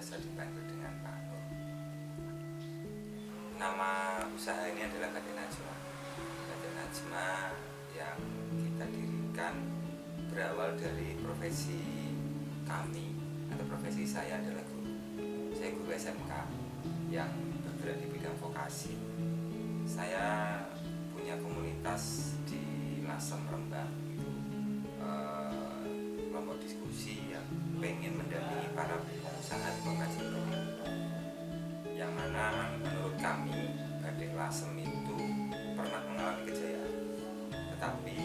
biasa dipanggil dengan Pak Nur. Nama usaha ini adalah Batik Najma. Batik Najma yang kita dirikan berawal dari profesi kami atau profesi saya adalah guru. Saya guru SMK yang bergerak di bidang vokasi. Saya punya komunitas di Lasem Rembang, kelompok diskusi yang pengen mendampingi para pengusaha di pengrajin batik, yang mana menurut kami batik Lasem itu pernah mengalami kejayaan, tetapi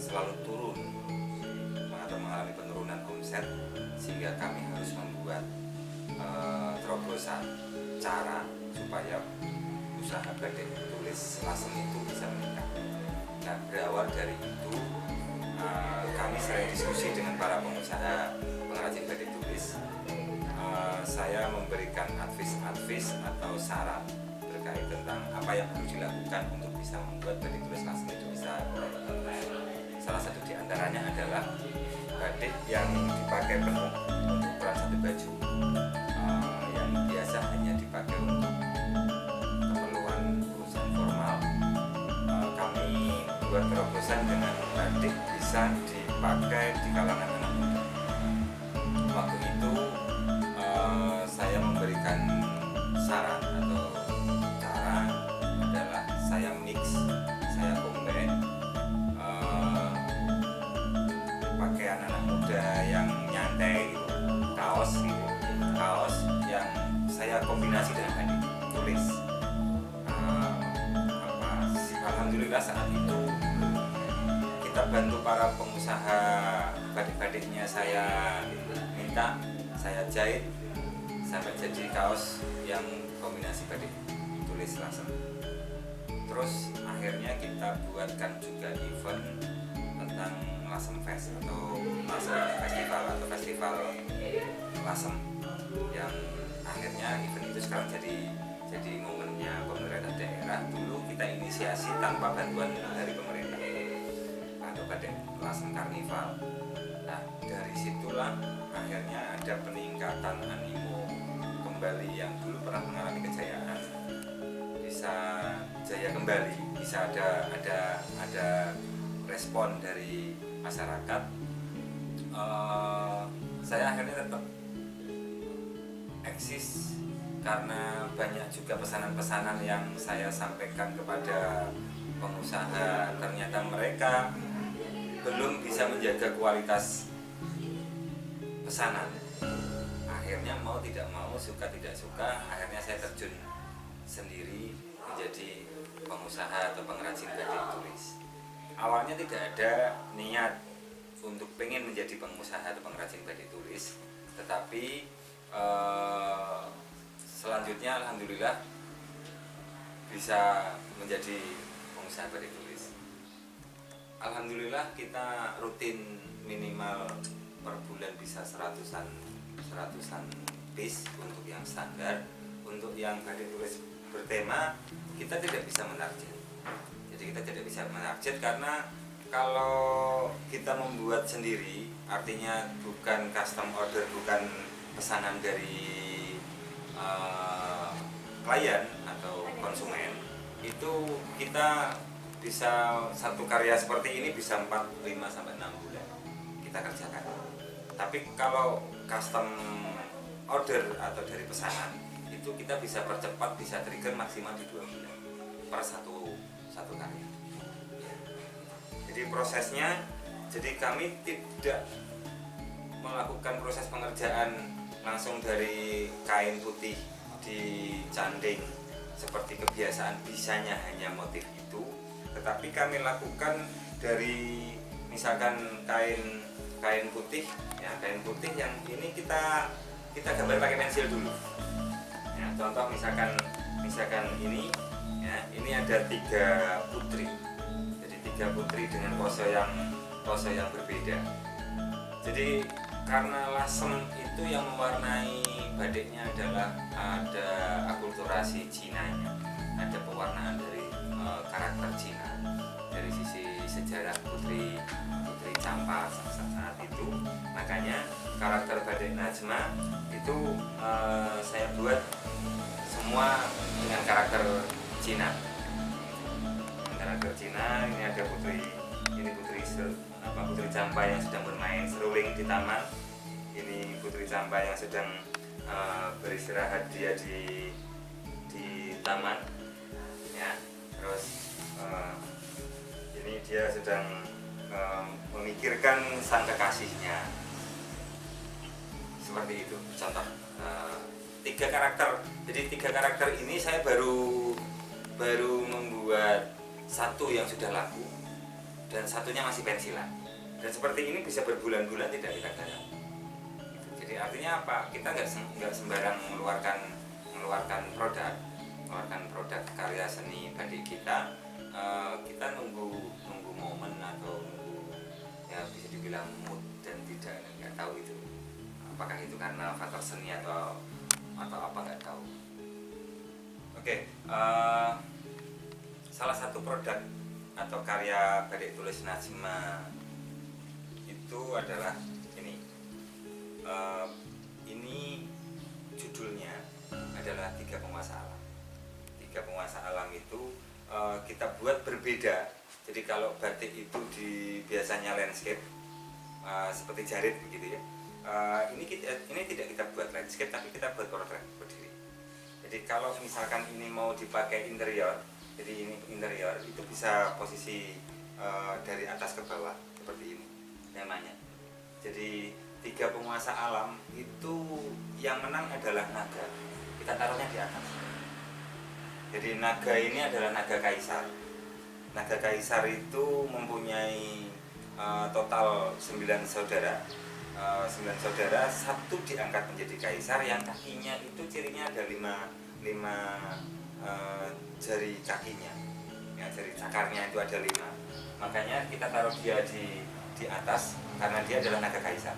selalu turun atau mengalami penurunan omset, sehingga kami harus membuat terobosan cara supaya usaha batik tulis Lasem itu bisa meningkat. Nah, berawal dari itu kami sering diskusi dengan para pengusaha pengrajin batik tulis. Saya memberikan advice atau saran terkait tentang apa yang perlu dilakukan untuk bisa membuat batik tulis Lasem itu bisa berkembang. Salah satu di antaranya adalah batik yang dipakai penuh untuk ukuran satu baju, yang biasa hanya dipakai untuk keperluan urusan formal. Kami buat terobosan dengan batik bisa dipakai di kalangan anak muda. Waktu itu saya memberikan saran atau cara adalah saya mix, saya combine pakaian anak muda yang nyantai gitu, kaos yang saya kombinasi dengan batik tulis. Alhamdulillah saat itu kita bantu para pengusaha batik-batiknya, saya minta, saya jahit sampai jadi kaos yang kombinasi batik tulis Lasem. Terus akhirnya kita buatkan juga event tentang Lasem Fest atau Lasem Festival atau Festival Lasem, yang akhirnya event itu sekarang jadi momennya pemerintah daerah. Dulu kita inisiasi tanpa bantuan dari pemerintah atau Batik Lasem Karnival. Nah, dari situlah akhirnya ada peningkatan animo kembali yang dulu pernah mengalami kejayaan bisa jaya kembali, bisa ada respon dari masyarakat. Saya akhirnya tetap eksis karena banyak juga pesanan-pesanan yang saya sampaikan kepada pengusaha. Ternyata mereka belum bisa menjaga kualitas pesanan. Akhirnya mau tidak mau, suka tidak suka, akhirnya saya terjun sendiri menjadi pengusaha atau pengrajin batik tulis. Awalnya tidak ada niat untuk pengen menjadi pengusaha atau pengrajin batik tulis, tetapi selanjutnya alhamdulillah bisa menjadi pengusaha batik tulis. Alhamdulillah kita rutin minimal per bulan bisa seratusan piece untuk yang standar. Untuk yang batik tulis bertema kita tidak bisa menarget. Jadi kita tidak bisa menarget karena kalau kita membuat sendiri, artinya bukan custom order, bukan pesanan dari klien atau konsumen, itu kita bisa satu karya seperti ini bisa 4, 5 sampai 6 bulan kita kerjakan. Tapi kalau custom order atau dari pesanan itu kita bisa percepat, bisa trigger maksimal di 2 bulan per satu karya. Jadi prosesnya, jadi kami tidak melakukan proses pengerjaan langsung dari kain putih dicanding seperti kebiasaan bisanya hanya motif itu, tetapi kami lakukan dari misalkan kain putih, ya kain putih yang ini kita gambar pakai pensil dulu. Ya, contoh misalkan ini, ya ini ada 3 putri, jadi 3 putri dengan pose yang berbeda. Jadi karena Lasem itu yang mewarnai batiknya adalah ada akulturasi Cinanya, ada pewarnaan dari karakter Cina. Dari sisi sejarah Putri Champa saat itu, makanya karakter Batik Najma itu saya buat semua dengan karakter Cina. Karakter Cina, ini ada Putri Champa yang sedang bermain seruling di taman. Ini Putri Champa yang sedang beristirahat dia di taman, ya. Terus ini dia sedang memikirkan sang kekasihnya. Seperti itu contoh. 3 karakter. Jadi 3 karakter ini saya baru membuat satu yang sudah laku dan satunya masih pensilan. Dan seperti ini bisa berbulan-bulan tidak kita garap. Jadi artinya apa? Kita nggak sembarang mengeluarkan produk karya seni batik kita. Kita nunggu momen atau nunggu, ya bisa dibilang mood, dan nggak tahu itu apakah itu karena faktor seni atau apa, nggak tahu. Oke, salah satu produk atau karya batik tulis Najma itu adalah ini. Ini judulnya adalah 3 Penguasa Alam. 3 Penguasa Alam itu kita buat berbeda. Jadi kalau batik itu biasanya landscape, seperti Jarit begitu ya. Ini tidak kita buat landscape, tapi kita buat portrait berdiri. Jadi kalau misalkan ini mau dipakai interior, jadi ini interior itu bisa posisi dari atas ke bawah seperti ini temanya. Jadi 3 penguasa alam itu yang menang adalah naga. Kita taruhnya di atas. Jadi naga ini adalah naga kaisar. Naga kaisar itu mempunyai total 9 saudara. 9 saudara, satu diangkat menjadi kaisar, yang kakinya itu cirinya ada 5 jari kakinya, ya, jari cakarnya itu ada 5. Makanya kita taruh dia di atas karena dia adalah naga kaisar.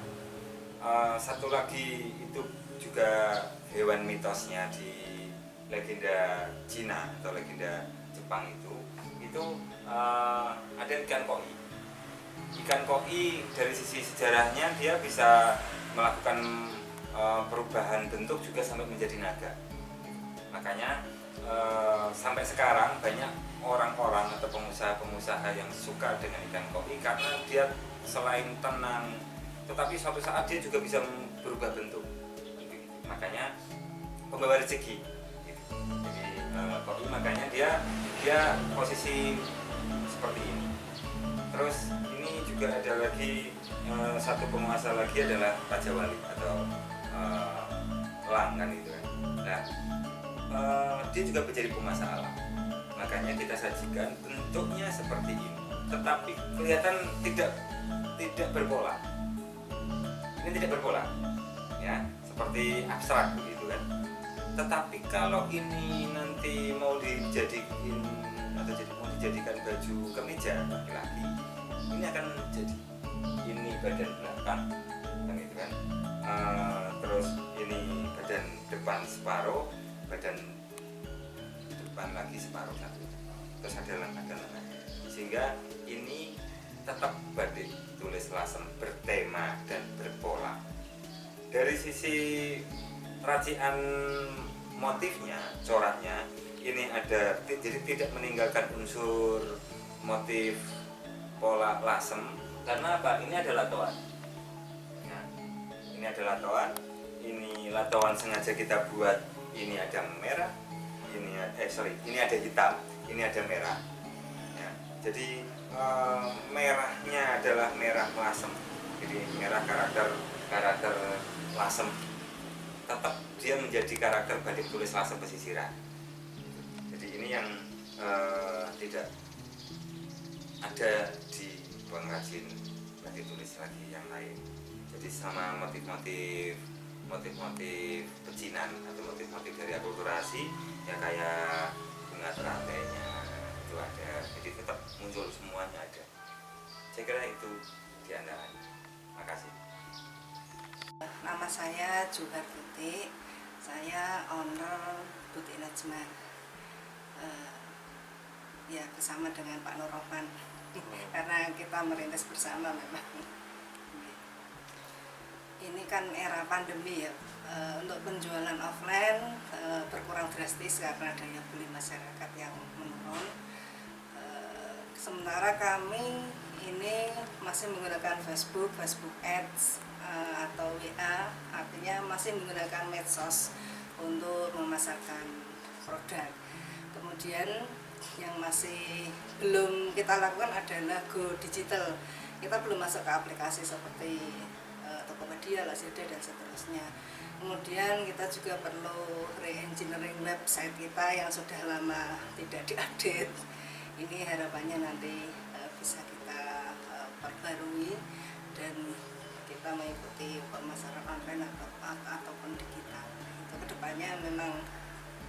Satu lagi itu juga hewan mitosnya di legenda Cina atau legenda Jepang itu ada ikan koi. Ikan koi dari sisi sejarahnya dia bisa melakukan perubahan bentuk juga sampai menjadi naga. Makanya sampai sekarang banyak orang-orang atau pengusaha-pengusaha yang suka dengan ikan koi karena dia selain tenang, tetapi suatu saat dia juga bisa berubah bentuk. Makanya pembawa rezeki. Jadi koi makanya dia posisi seperti ini. Terus ini juga ada lagi satu penguasa lagi adalah Raja Wali atau Lang kan itu kan. Nah, dia juga menjadi penguasa alam. Makanya kita sajikan bentuknya seperti ini, tetapi kelihatan tidak berpola. Ini tidak berpola, ya, seperti abstrak begitu kan. Tetapi kalau ini nanti mau dijadikan baju kemeja laki-laki, ini akan jadi ini badan belakang kan itu kan. Terus ini badan depan separuh, badan depan lagi separuh satu, terus ada lengan, sehingga ini tetap batik tulis lasem bertema dan berpola. Dari sisi racian motifnya, coraknya ini ada, jadi tidak meninggalkan unsur motif pola lasem. Karena apa? Ini adalah latoan. Nah, ini adalah latoan. Ini latoan sengaja kita buat. Ini ada merah. Ini ada hitam. Ini ada merah. Ya, jadi merahnya adalah merah lasem. Jadi merah karakter lasem. Tetap dia menjadi karakter batik tulis lasem pesisiran. Jadi ini yang tidak ada di pengrajin batik tulis lagi yang lain. Jadi sama motif-motif pecinan atau motif-motif dari akulturasi ya, kayak bunga terantainya itu ada. Jadi tetap muncul semuanya ada. Saya kira itu di antara. Makasih. Nama saya Johar Tutik. Saya owner Butik Najma. ya bersama dengan Pak Noropan karena kita merintis bersama memang. Ini kan era pandemi ya, untuk penjualan offline berkurang drastis karena daya beli masyarakat yang menurun. Sementara kami ini masih menggunakan Facebook Ads atau WA, artinya masih menggunakan medsos untuk memasarkan produk. Kemudian yang masih belum kita lakukan adalah go digital. Kita belum masuk ke aplikasi seperti Tokopedia, Lazada dan seterusnya. Kemudian kita juga perlu re-engineering website kita yang sudah lama tidak diupdate. Ini harapannya nanti bisa kita perbarui dan kita mengikuti pemasaran online ataupun digital. Itu kedepannya memang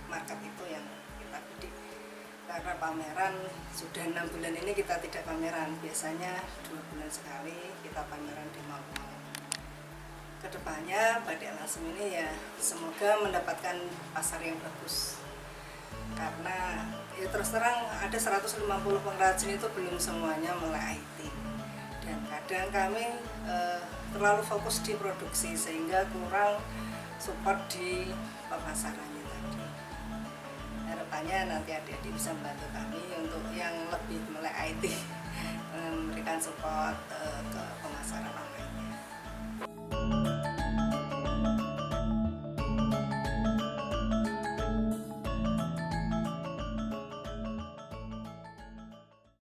market itu yang kita bidik. Karena pameran sudah 6 bulan ini kita tidak pameran, biasanya 2 bulan sekali kita pameran di mall-mall. Kedepannya Batik Lasem ini ya semoga mendapatkan pasar yang bagus. Karena ya terus terang ada 150 pengrajin itu belum semuanya melek IT, dan kadang kami terlalu fokus di produksi sehingga kurang support di pemasarannya tadi. Harapannya nanti adik-adik bisa membantu kami untuk yang lebih melek IT, memberikan support ke pemasaran.